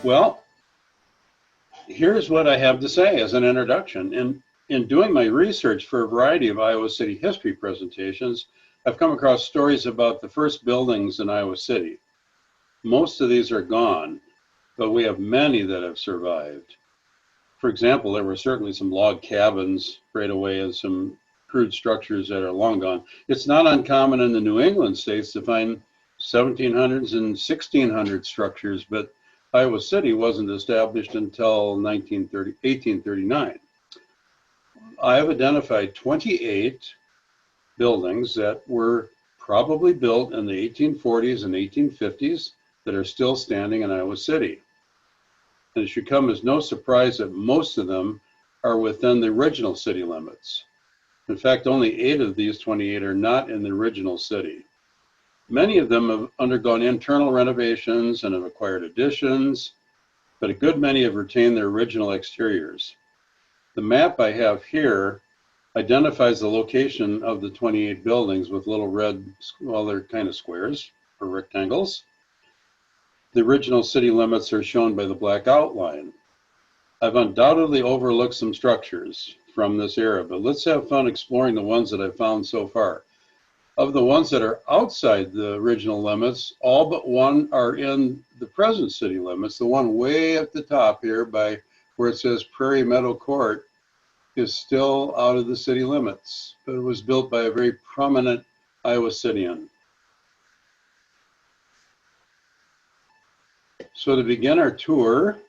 Well, here's what I have to say as an introduction. In doing my research for a variety of Iowa City history presentations, I've come across stories about the first buildings in Iowa City. Most of these are gone, but we have many that have survived. For example, there were certainly some log cabins right away and some crude structures that are long gone. It's not uncommon in the New England states to find 1700s and 1600 structures, but Iowa City wasn't established until 1839. I have identified 28 buildings that were probably built in the 1840s and 1850s that are still standing in Iowa City. And it should come as no surprise that most of them are within the original city limits. In fact, only 8 of these 28 are not in the original city. Many of them have undergone internal renovations and have acquired additions, but a good many have retained their original exteriors. The map I have here identifies the location of the 28 buildings with little red, well, they're kind of squares or rectangles. The original city limits are shown by the black outline. I've undoubtedly overlooked some structures from this era, but let's have fun exploring the ones that I've found so far. Of the ones that are outside the original limits, all but one are in the present city limits. The one way at the top here by where it says Prairie Meadow Court is still out of the city limits, but it was built by a very prominent Iowa Cityan. So to begin our tour,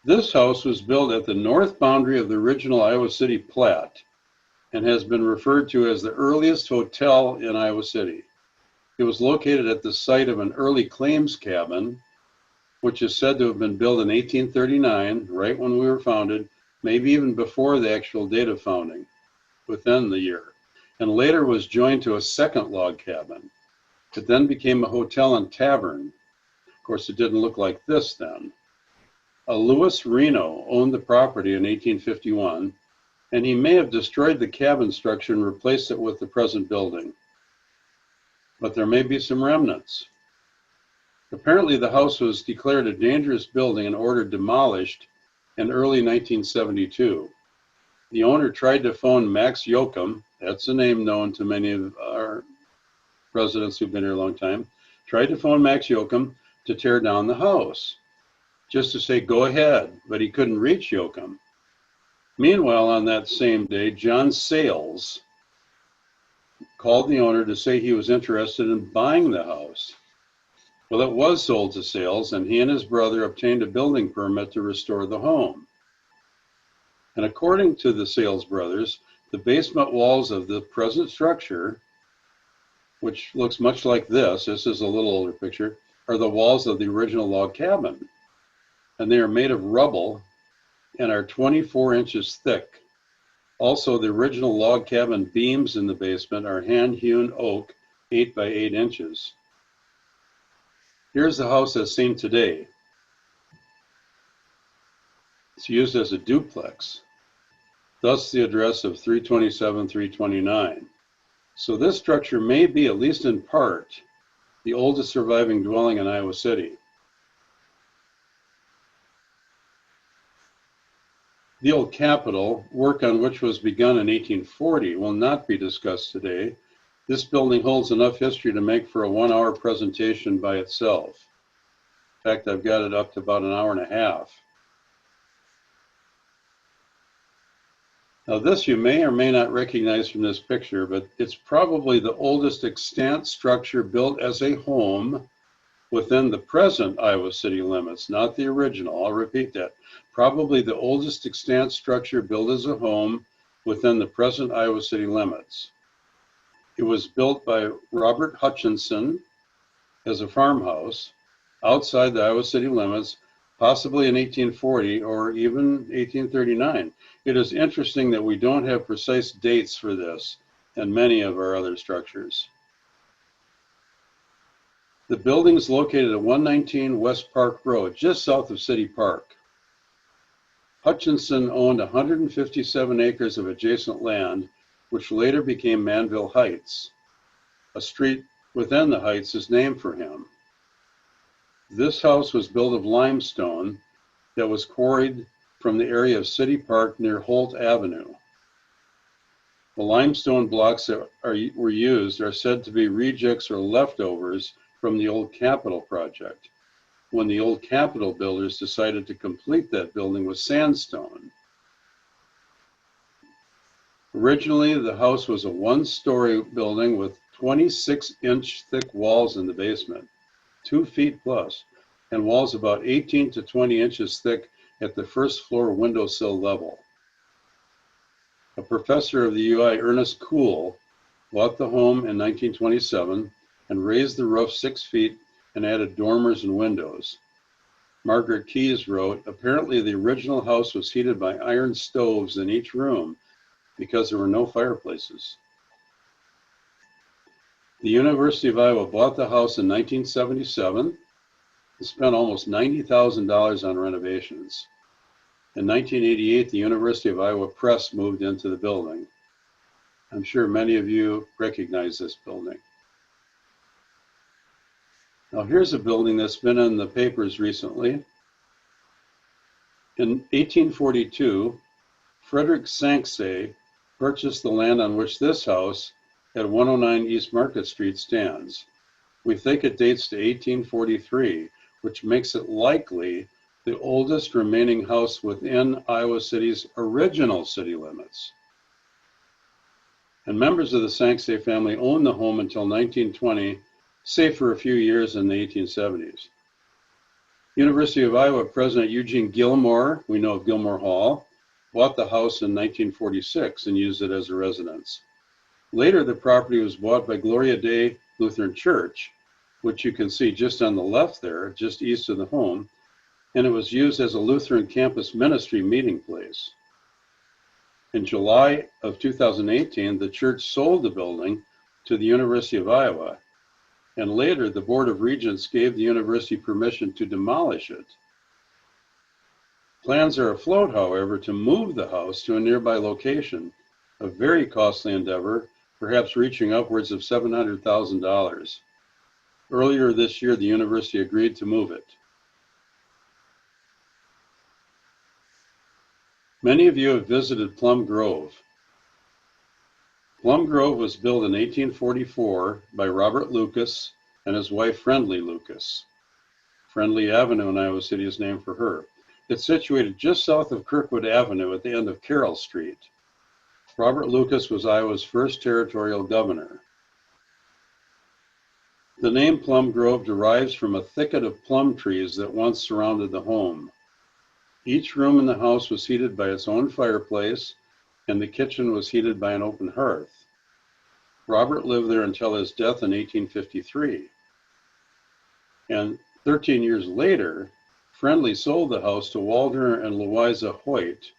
this house was built at the north boundary of the original Iowa City plat and has been referred to as the earliest hotel in Iowa City. It was located at the site of an early claims cabin, which is said to have been built in 1839, right when we were founded, maybe even before the actual date of founding, within the year, and later was joined to a second log cabin. It then became a hotel and tavern. Of course, it didn't look like this then. A Louis Reno owned the property in 1851, and he may have destroyed the cabin structure and replaced it with the present building. But there may be some remnants. Apparently, the house was declared a dangerous building and ordered demolished in early 1972. The owner tried to phone Max Yoakum, that's a name known to many of our residents who've been here a long time, tried to phone Max Yoakum to tear down the house, just to say, go ahead, but he couldn't reach Yoakum. Meanwhile, on that same day, John Sayles called the owner to say he was interested in buying the house. Well, it was sold to Sayles, and he and his brother obtained a building permit to restore the home. And according to the Sayles brothers, the basement walls of the present structure, which looks much like this is a little older picture, are the walls of the original log cabin. And they are made of rubble and are 24 inches thick. Also, the original log cabin beams in the basement are hand-hewn oak, 8 by 8 inches. Here's the house as seen today. It's used as a duplex, thus the address of 327, 329. So this structure may be, at least in part, the oldest surviving dwelling in Iowa City. The old Capitol, work on which was begun in 1840, will not be discussed today. This building holds enough history to make for a 1-hour presentation by itself. In fact, I've got it up to about an hour and a half. Now this you may or may not recognize from this picture, but it's probably the oldest extant structure built as a home within the present Iowa City limits, not the original. I'll repeat that. Probably the oldest extant structure built as a home within the present Iowa City limits. It was built by Robert Hutchinson as a farmhouse outside the Iowa City limits, possibly in 1840 or even 1839. It is interesting that we don't have precise dates for this and many of our other structures. The building is located at 119 West Park Road, just south of City Park. Hutchinson owned 157 acres of adjacent land, which later became Manville Heights. A street within the Heights is named for him. This house was built of limestone that was quarried from the area of City Park near Holt Avenue. The limestone blocks that were used are said to be rejects or leftovers from the old Capitol project, when the old Capitol builders decided to complete that building with sandstone. Originally, the house was a one-story building with 26-inch thick walls in the basement, 2 feet plus, and walls about 18 to 20 inches thick at the first floor windowsill level. A professor of the UI, Ernest Kuhl, bought the home in 1927 and raised the roof 6 feet and added dormers and windows. Margaret Keyes wrote, apparently the original house was heated by iron stoves in each room because there were no fireplaces. The University of Iowa bought the house in 1977 and spent almost $90,000 on renovations. In 1988, the University of Iowa Press moved into the building. I'm sure many of you recognize this building. Now here's a building that's been in the papers recently. In 1842, Frederick Sanxay purchased the land on which this house at 109 East Market Street stands. We think it dates to 1843, which makes it likely the oldest remaining house within Iowa City's original city limits. And members of the Sanxay family owned the home until 1920, save for a few years in the 1870s. University of Iowa President Eugene Gilmore, we know of Gilmore Hall, bought the house in 1946 and used it as a residence. Later, the property was bought by Gloria Dei Lutheran Church, which you can see just on the left there, just east of the home, and it was used as a Lutheran campus ministry meeting place. In July of 2018, the church sold the building to the University of Iowa, and later the Board of Regents gave the university permission to demolish it. Plans are afloat, however, to move the house to a nearby location, a very costly endeavor, perhaps reaching upwards of $700,000. Earlier this year, the university agreed to move it. Many of you have visited Plum Grove. Plum Grove was built in 1844 by Robert Lucas and his wife Friendly Lucas. Friendly Avenue in Iowa City is named for her. It's situated just south of Kirkwood Avenue at the end of Carroll Street. Robert Lucas was Iowa's first territorial governor. The name Plum Grove derives from a thicket of plum trees that once surrounded the home. Each room in the house was heated by its own fireplace, and the kitchen was heated by an open hearth. Robert lived there until his death in 1853. And 13 years later, Friendly sold the house to Walter and Louisa Hoyt,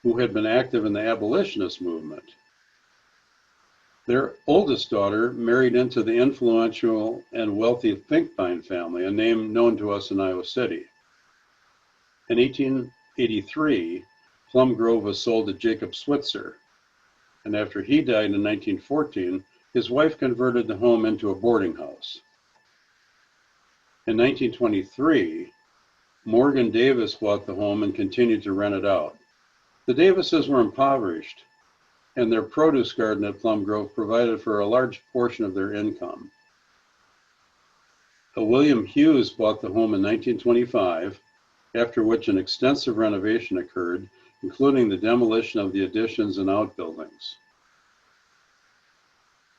who had been active in the abolitionist movement. Their oldest daughter married into the influential and wealthy Finkbein family, a name known to us in Iowa City. In 1883, Plum Grove was sold to Jacob Switzer, and after he died in 1914, his wife converted the home into a boarding house. In 1923, Morgan Davis bought the home and continued to rent it out. The Davises were impoverished, and their produce garden at Plum Grove provided for a large portion of their income. William Hughes bought the home in 1925, after which an extensive renovation occurred, including the demolition of the additions and outbuildings.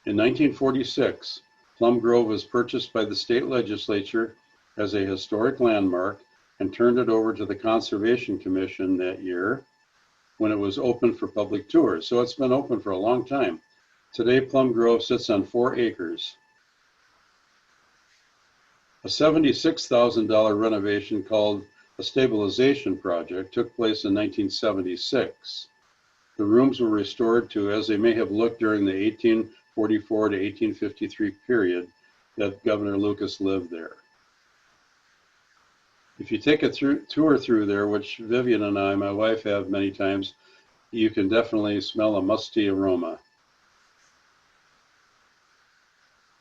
In 1946, Plum Grove was purchased by the state legislature as a historic landmark and turned it over to the Conservation Commission that year when it was open for public tours. So it's been open for a long time. Today, Plum Grove sits on 4 acres. A $76,000 renovation called a stabilization project took place in 1976. The rooms were restored to as they may have looked during the 1844 to 1853 period that Governor Lucas lived there. If you take a tour through there, which Vivian and I, my wife, have many times, you can definitely smell a musty aroma.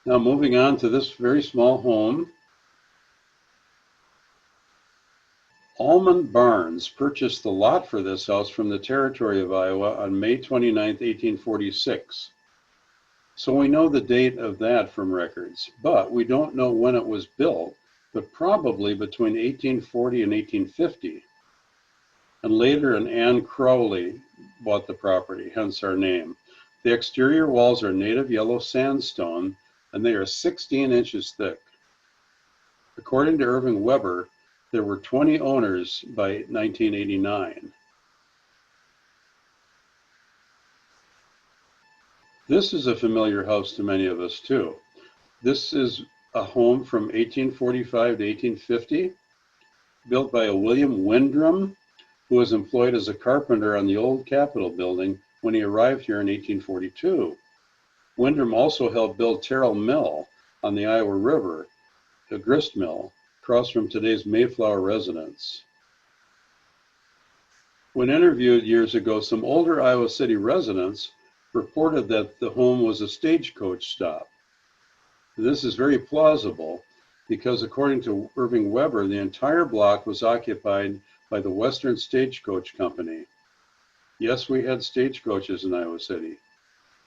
Now moving on to this very small home. Almond Barnes purchased the lot for this house from the territory of Iowa on May 29, 1846. So we know the date of that from records, but we don't know when it was built, but probably between 1840 and 1850. And later an Anne Crowley bought the property, hence our name. The exterior walls are native yellow sandstone, and they are 16 inches thick. According to Irving Weber, there were 20 owners by 1989. This is a familiar house to many of us too. This is a home from 1845 to 1850, built by a William Windrum, who was employed as a carpenter on the old Capitol building when he arrived here in 1842. Windrum also helped build Terrell Mill on the Iowa River, a grist mill, across from today's Mayflower residence. When interviewed years ago, some older Iowa City residents reported that the home was a stagecoach stop. This is very plausible because according to Irving Weber, the entire block was occupied by the Western Stagecoach Company. Yes, we had stagecoaches in Iowa City.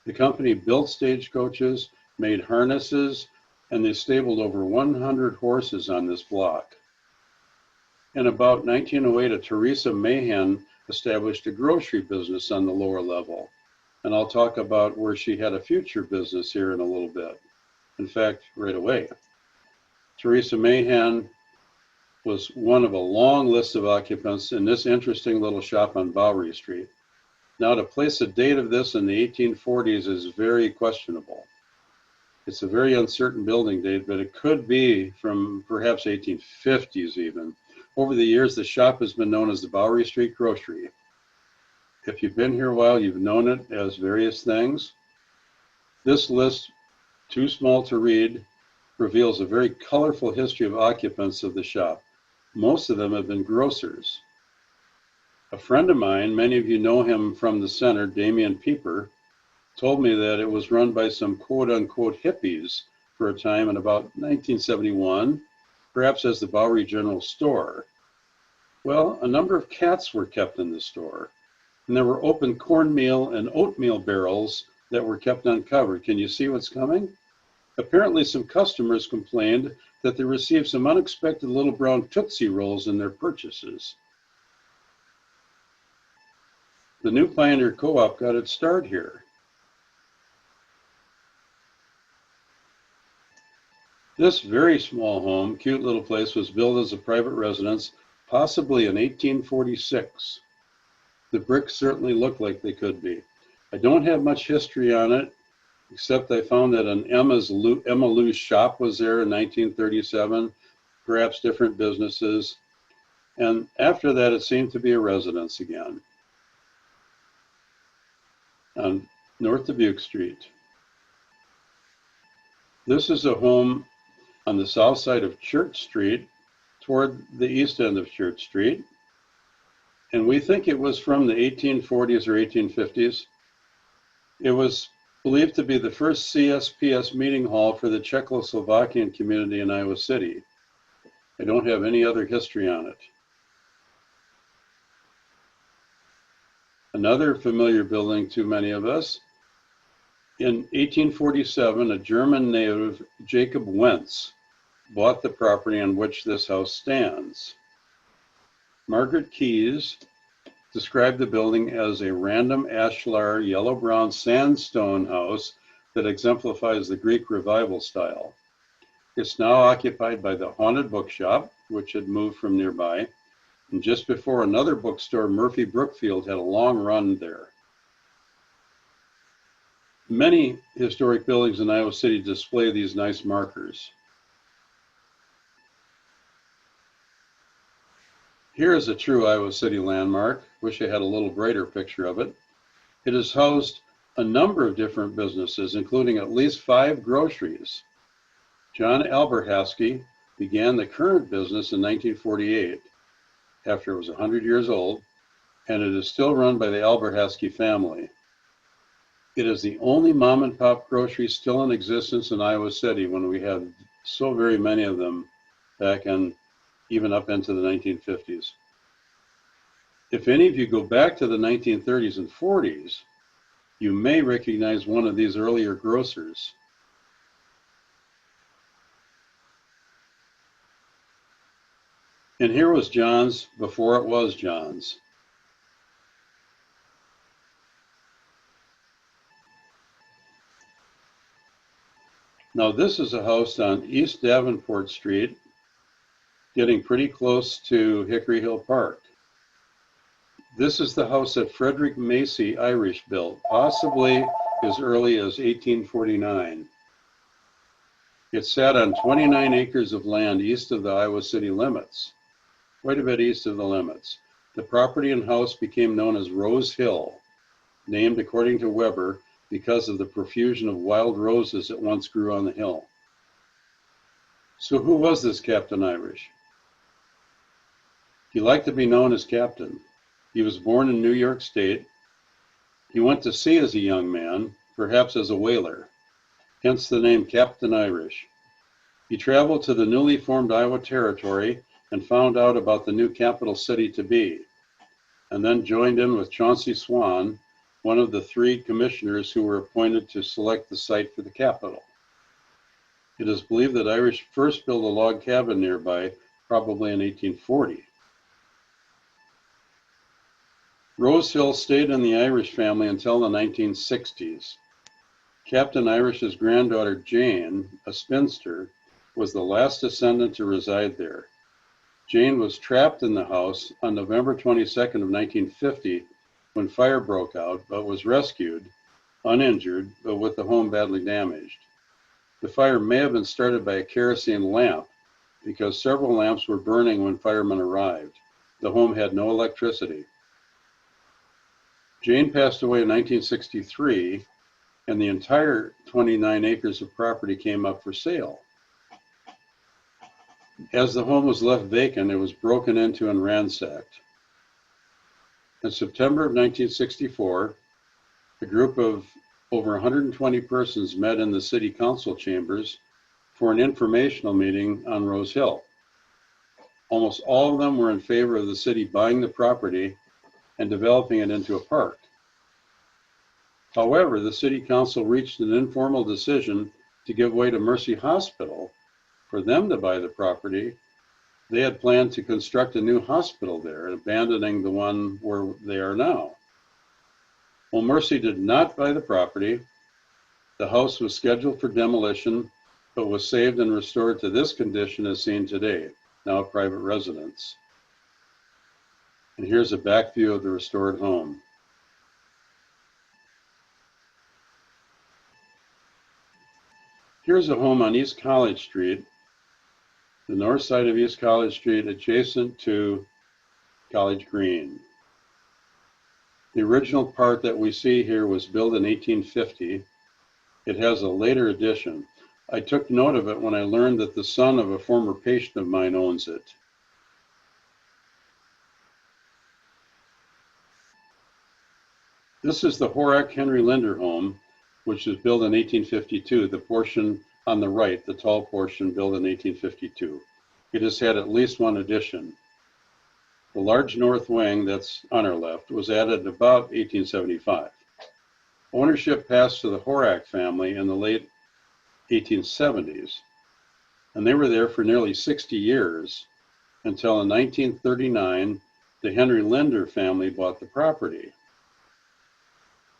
The company built stagecoaches, made harnesses, and they stabled over 100 horses on this block. In about 1908, a Teresa Mahan established a grocery business on the lower level. And I'll talk about where she had a future business here in a little bit. In fact, right away. Teresa Mahan was one of a long list of occupants in this interesting little shop on Bowery Street. Now, to place a date of this in the 1840s is very questionable. It's a very uncertain building date, but it could be from perhaps 1850s even. Over the years, the shop has been known as the Bowery Street Grocery. If you've been here a while, you've known it as various things. This list, too small to read, reveals a very colorful history of occupants of the shop. Most of them have been grocers. A friend of mine, many of you know him from the center, Damian Pieper, told me that it was run by some quote-unquote hippies for a time in about 1971, perhaps as the Bowery General Store. Well, a number of cats were kept in the store, and there were open cornmeal and oatmeal barrels that were kept uncovered. Can you see what's coming? Apparently, some customers complained that they received some unexpected little brown Tootsie Rolls in their purchases. The New Pioneer Co-op got its start here. This very small home, cute little place, was built as a private residence, possibly in 1846. The bricks certainly look like they could be. I don't have much history on it, except I found that an Emma Lou's shop was there in 1937, perhaps different businesses. And after that, it seemed to be a residence again on North Dubuque Street. This is a home on the south side of Church Street toward the east end of Church Street. And we think it was from the 1840s or 1850s. It was believed to be the first CSPS meeting hall for the Czechoslovakian community in Iowa City. I don't have any other history on it. Another familiar building to many of us. In 1847, a German native, Jacob Wentz, bought the property on which this house stands. Margaret Keyes described the building as a random ashlar yellow-brown sandstone house that exemplifies the Greek Revival style. It's now occupied by the Haunted Bookshop, which had moved from nearby, and just before another bookstore, Murphy Brookfield, had a long run there. Many historic buildings in Iowa City display these nice markers. Here is a true Iowa City landmark. Wish I had a little brighter picture of it. It has housed a number of different businesses, including at least 5 groceries. John Alberhasky began the current business in 1948, after it was 100 years old, and it is still run by the Alberhasky family. It is the only mom and pop grocery still in existence in Iowa City when we had so very many of them back in even up into the 1950s. If any of you go back to the 1930s and 40s, you may recognize one of these earlier grocers. And here was John's before it was John's. Now this is a house on East Davenport Street, getting pretty close to Hickory Hill Park. This is the house that Frederick Macy Irish built, possibly as early as 1849. It sat on 29 acres of land east of the Iowa city limits, quite a bit east of the limits. The property and house became known as Rose Hill, named according to Weber because of the profusion of wild roses that once grew on the hill. So who was this Captain Irish? He liked to be known as Captain. He was born in New York State. He went to sea as a young man, perhaps as a whaler, hence the name Captain Irish. He traveled to the newly formed Iowa Territory and found out about the new capital city to be, and then joined in with Chauncey Swan, one of the 3 commissioners who were appointed to select the site for the capital. It is believed that Irish first built a log cabin nearby, probably in 1840. Rose Hill stayed in the Irish family until the 1960s. Captain Irish's granddaughter Jane, a spinster, was the last descendant to reside there. Jane was trapped in the house on November 22nd of 1950 when fire broke out, but was rescued, uninjured, but with the home badly damaged. The fire may have been started by a kerosene lamp because several lamps were burning when firemen arrived. The home had no electricity. Jane passed away in 1963, and the entire 29 acres of property came up for sale. As the home was left vacant, it was broken into and ransacked. In September of 1964, a group of over 120 persons met in the city council chambers for an informational meeting on Rose Hill. Almost all of them were in favor of the city buying the property and developing it into a park. However, the city council reached an informal decision to give way to Mercy Hospital for them to buy the property. They had planned to construct a new hospital there, abandoning the one where they are now. Well, Mercy did not buy the property. The house was scheduled for demolition, but was saved and restored to this condition as seen today, now a private residence. And here's a back view of the restored home. Here's a home on East College Street, the north side of East College Street, adjacent to College Green. The original part that we see here was built in 1850. It has a later addition. I took note of it when I learned that the son of a former patient of mine owns it. This is the Horak Henry Linder home, which was built in 1852, the portion on the right, the tall portion, built in 1852. It has had at least one addition. The large north wing that's on our left was added about 1875. Ownership passed to the Horak family in the late 1870s, and they were there for nearly 60 years until in 1939, the Henry Linder family bought the property.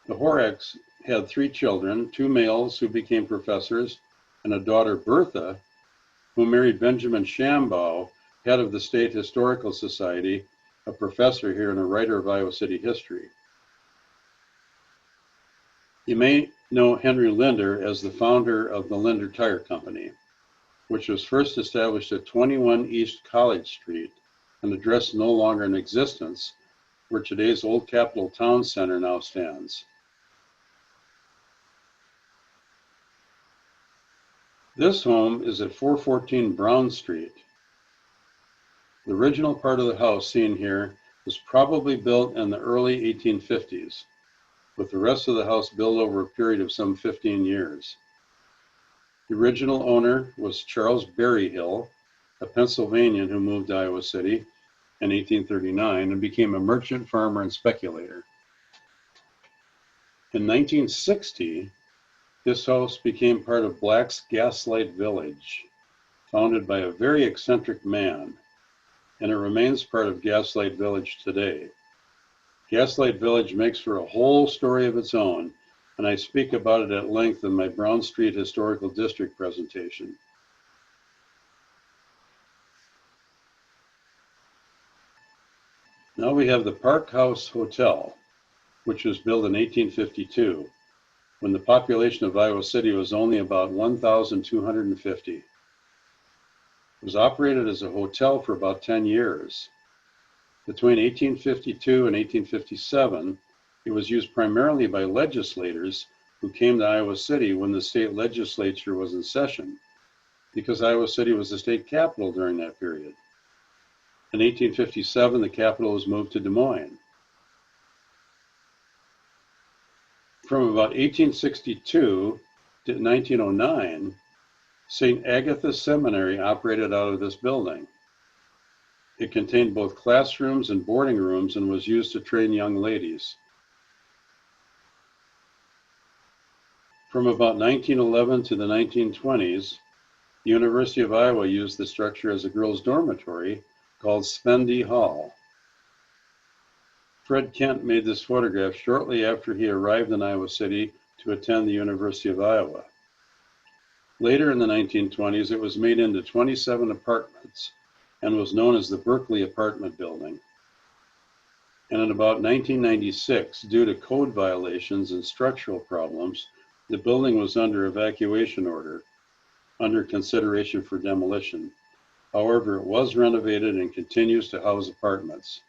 The Horaks had 3 children, 2 males who became professors, and a daughter, Bertha, who married Benjamin Shambaugh, head of the State Historical Society, a professor here and a writer of Iowa City history. You may know Henry Linder as the founder of the Linder Tire Company, which was first established at 21 East College Street, an address no longer in existence, where today's Old Capitol Town Center now stands. This home is at 414 Brown Street. The original part of the house seen here was probably built in the early 1850s, with the rest of the house built over a period of some 15 years. The original owner was Charles Berryhill, a Pennsylvanian who moved to Iowa City in 1839 and became a merchant, farmer, and speculator. In 1960, this house became part of Black's Gaslight Village, founded by a very eccentric man, and it remains part of Gaslight Village today. Gaslight Village makes for a whole story of its own, and I speak about it at length in my Brown Street Historical District presentation. Now we have the Park House Hotel, which was built in 1852, when the population of Iowa City was only about 1,250. It was operated as a hotel for about 10 years. Between 1852 and 1857, it was used primarily by legislators who came to Iowa City when the state legislature was in session, because Iowa City was the state capital during that period. In 1857, the capital was moved to Des Moines. From about 1862 to 1909, St. Agatha Seminary operated out of this building. It contained both classrooms and boarding rooms and was used to train young ladies. From about 1911 to the 1920s, the University of Iowa used the structure as a girls' dormitory called Spendy Hall. Fred Kent made this photograph shortly after he arrived in Iowa City to attend the University of Iowa. Later in the 1920s, it was made into 27 apartments and was known as the Berkeley Apartment Building. And in about 1996, due to code violations and structural problems, the building was under evacuation order, under consideration for demolition. However, it was renovated and continues to house apartments.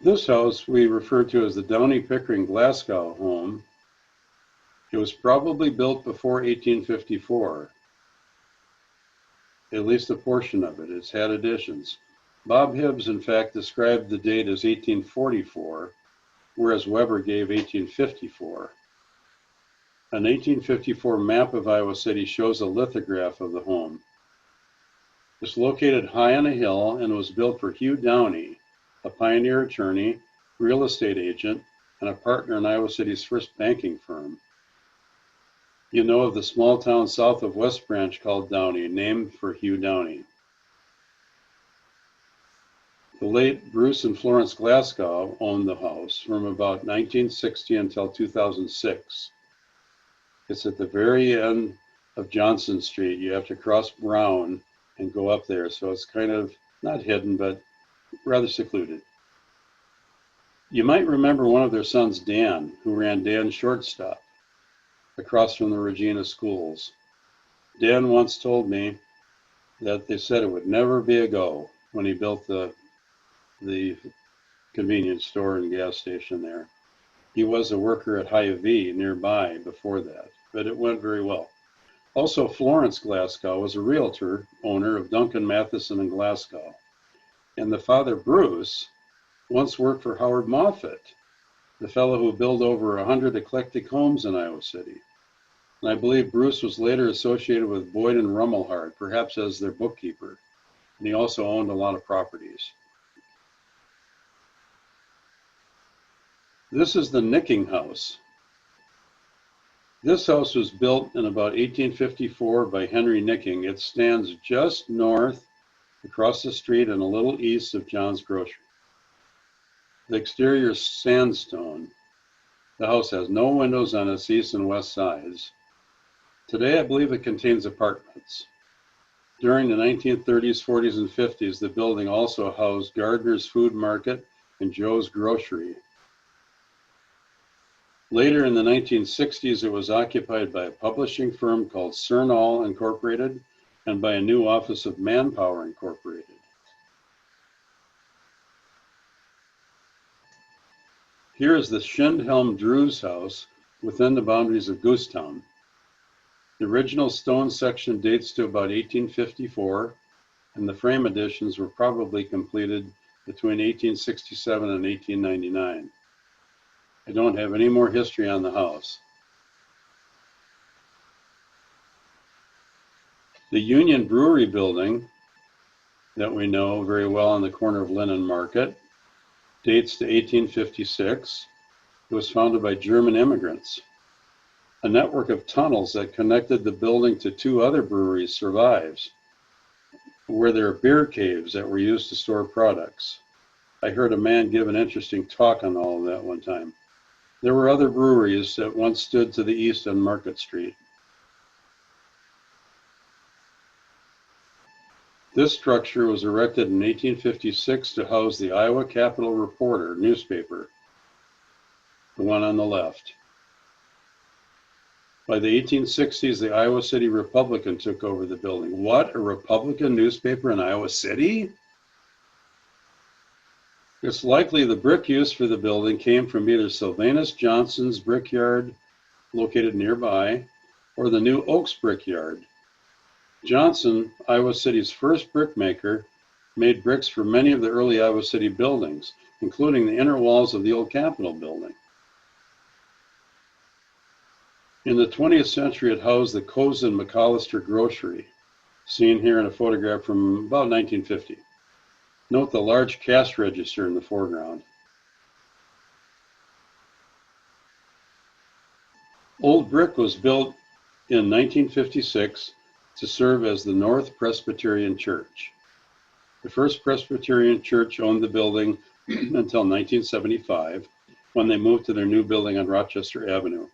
This house we refer to as the Downey-Pickering-Glasgow home. It was probably built before 1854. At least a portion of it. It's had additions. Bob Hibbs, in fact, described the date as 1844, whereas Weber gave 1854. An 1854 map of Iowa City shows a lithograph of the home. It's located high on a hill and was built for Hugh Downey, a pioneer attorney, real estate agent, and a partner in Iowa City's first banking firm. You know of the small town south of West Branch called Downey, named for Hugh Downey. The late Bruce and Florence Glasgow owned the house from about 1960 until 2006. It's at the very end of Johnson Street. You have to cross Brown and go up there, so it's kind of not hidden, but rather secluded. You might remember one of their sons, Dan, who ran Dan's Shortstop across from the Regina schools. Dan once told me that they said it would never be a go when he built the convenience store and gas station there. He was a worker at Hy-Vee nearby before that, but it went very well. Also, Florence Glasgow was a realtor, owner of Duncan Matheson in Glasgow. And the father, Bruce, once worked for Howard Moffett, the fellow who built over 100 eclectic homes in Iowa City. And I believe Bruce was later associated with Boyd and Rummelhard, perhaps as their bookkeeper. And he also owned a lot of properties. This is the Nicking House. This house was built in about 1854 by Henry Nicking. It stands just north, across the street, and a little east of John's Grocery. The exterior is sandstone. The house has no windows on its east and west sides. Today, I believe it contains apartments. During the 1930s, 40s, and 50s, the building also housed Gardner's Food Market and Joe's Grocery. Later in the 1960s, it was occupied by a publishing firm called Cernall Incorporated and by a new office of Manpower Incorporated. Here is the Schindhelm-Drews House within the boundaries of Goosetown. The original stone section dates to about 1854, and the frame additions were probably completed between 1867 and 1899. I don't have any more history on the house. The Union Brewery building that we know very well on the corner of Lynn and Market dates to 1856. It was founded by German immigrants. A network of tunnels that connected the building to two other breweries survives, where there are beer caves that were used to store products. I heard a man give an interesting talk on all of that one time. There were other breweries that once stood to the east on Market Street. This structure was erected in 1856 to house the Iowa Capital Reporter newspaper, the one on the left. By the 1860s, the Iowa City Republican took over the building. What, a Republican newspaper in Iowa City? It's likely the brick used for the building came from either Sylvanus Johnson's brickyard, located nearby, or the New Oaks brickyard. Johnson, Iowa City's first brickmaker, made bricks for many of the early Iowa City buildings, including the inner walls of the old Capitol building. In the 20th century, it housed the Cozen McAllister Grocery, seen here in a photograph from about 1950. Note the large cash register in the foreground. Old Brick was built in 1956 to serve as the North Presbyterian Church. The First Presbyterian Church owned the building until 1975, when they moved to their new building on Rochester Avenue.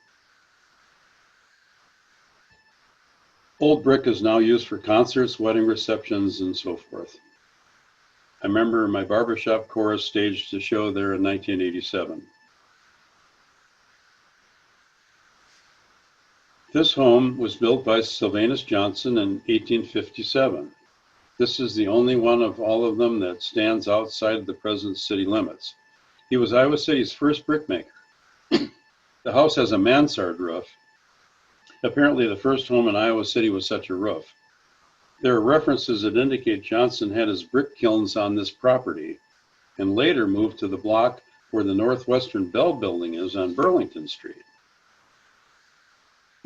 Old Brick is now used for concerts, wedding receptions, and so forth. I remember my barbershop chorus staged a show there in 1987. This home was built by Sylvanus Johnson in 1857. This is the only one of all of them that stands outside the present city limits. He was Iowa City's first brickmaker. The house has a mansard roof. Apparently the first home in Iowa City with such a roof. There are references that indicate Johnson had his brick kilns on this property and later moved to the block where the Northwestern Bell Building is on Burlington Street.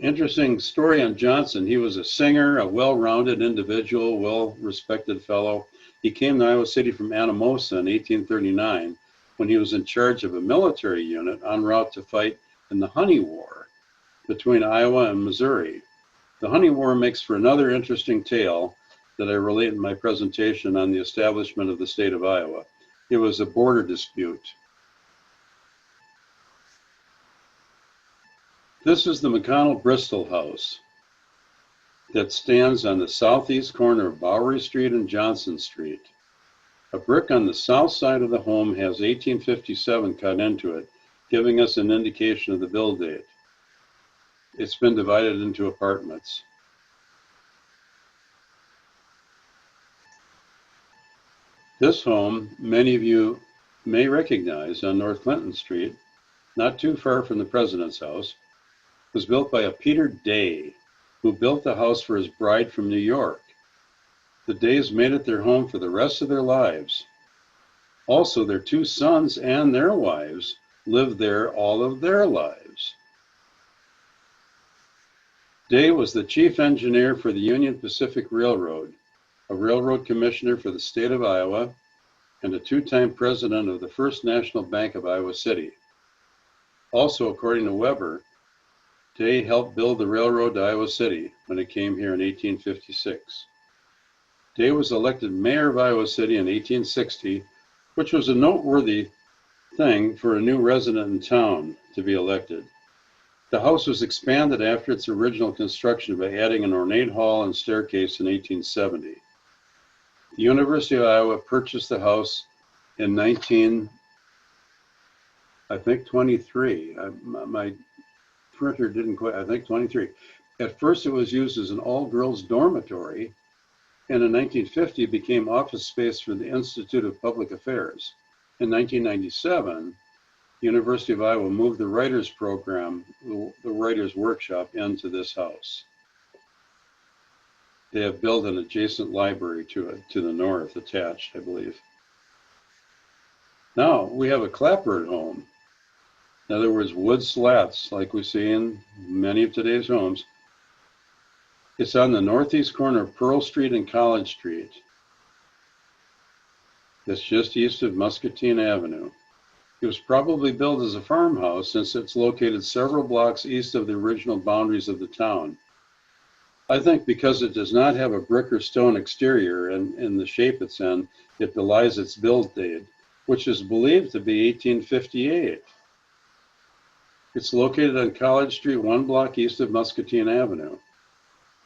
Interesting story on Johnson. He was a singer, a well-rounded individual, well-respected fellow. He came to Iowa City from Anamosa in 1839 when he was in charge of a military unit en route to fight in the Honey War between Iowa and Missouri. The Honey War makes for another interesting tale that I relate in my presentation on the establishment of the state of Iowa. It was a border dispute. This is the McConnell-Bristol House that stands on the southeast corner of Bowery Street and Johnson Street. A brick on the south side of the home has 1857 cut into it, giving us an indication of the build date. It's been divided into apartments. This home, many of you may recognize on North Clinton Street, not too far from the President's house, was built by a Peter Day, who built the house for his bride from New York. The Days made it their home for the rest of their lives. Also, their two sons and their wives lived there all of their lives. Day was the chief engineer for the Union Pacific Railroad, a railroad commissioner for the state of Iowa, and a two-time president of the First National Bank of Iowa City. Also, according to Weber, Day helped build the railroad to Iowa City when it came here in 1856. Day was elected mayor of Iowa City in 1860, which was a noteworthy thing for a new resident in town to be elected. The house was expanded after its original construction by adding an ornate hall and staircase in 1870. The University of Iowa purchased the house in 23. My printer didn't quite, I think 23. At first it was used as an all-girls dormitory, and in 1950 it became office space for the Institute of Public Affairs. In 1997, the University of Iowa moved the writers program, the writers workshop, into this house. They have built an adjacent library to it, to the north, attached, I believe. Now we have a clapboard home. In other words, wood slats, like we see in many of today's homes. It's on the northeast corner of Pearl Street and College Street. It's just east of Muscatine Avenue. It was probably built as a farmhouse since it's located several blocks east of the original boundaries of the town. I think because it does not have a brick or stone exterior and in the shape it's in, it belies its build date, which is believed to be 1858. It's located on College Street, 1 block east of Muscatine Avenue.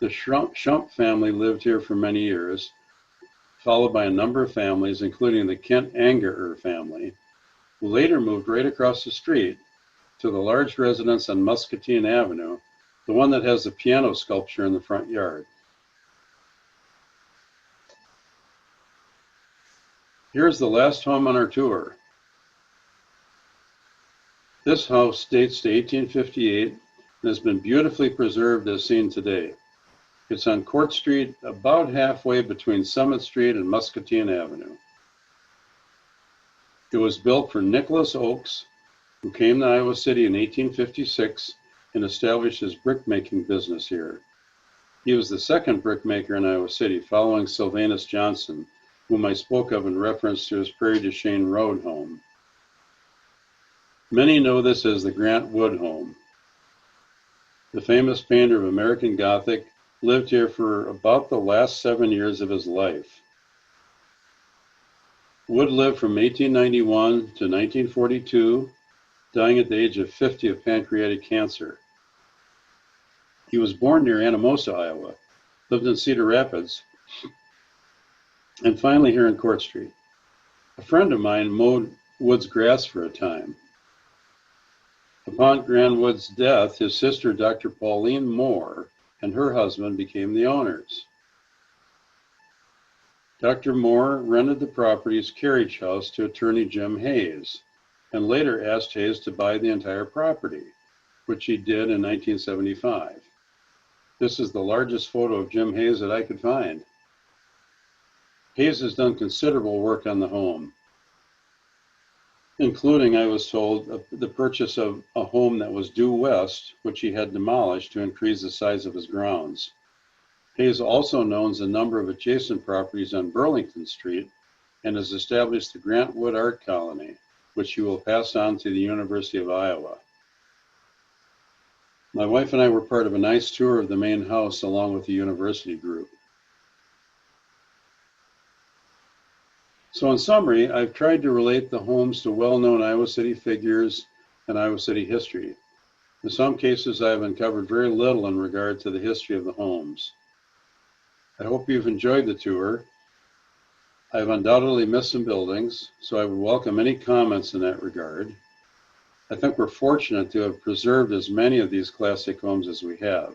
The Schump family lived here for many years, followed by a number of families, including the Kent-Angerer family, who later moved right across the street to the large residence on Muscatine Avenue, the one that has the piano sculpture in the front yard. Here's the last home on our tour. This house dates to 1858 and has been beautifully preserved as seen today. It's on Court Street, about halfway between Summit Street and Muscatine Avenue. It was built for Nicholas Oakes, who came to Iowa City in 1856 and established his brickmaking business here. He was the second brickmaker in Iowa City, following Sylvanus Johnson, whom I spoke of in reference to his Prairie du Chien Road home. Many know this as the Grant Wood home. The famous painter of American Gothic lived here for about the last 7 years of his life. Wood lived from 1891 to 1942, dying at the age of 50 of pancreatic cancer. He was born near Anamosa, Iowa, lived in Cedar Rapids, and finally here in Court Street. A friend of mine mowed Wood's grass for a time. Upon Grant Wood's death, his sister, Dr. Pauline Moore, and her husband became the owners. Dr. Moore rented the property's carriage house to attorney Jim Hayes, and later asked Hayes to buy the entire property, which he did in 1975. This is the largest photo of Jim Hayes that I could find. Hayes has done considerable work on the home, including, I was told, the purchase of a home that was due west, which he had demolished to increase the size of his grounds. Hayes also owns a number of adjacent properties on Burlington Street and has established the Grant Wood Art Colony, which he will pass on to the University of Iowa. My wife and I were part of a nice tour of the main house along with the university group. So in summary, I've tried to relate the homes to well-known Iowa City figures and Iowa City history. In some cases, I have uncovered very little in regard to the history of the homes. I hope you've enjoyed the tour. I've undoubtedly missed some buildings, so I would welcome any comments in that regard. I think we're fortunate to have preserved as many of these classic homes as we have.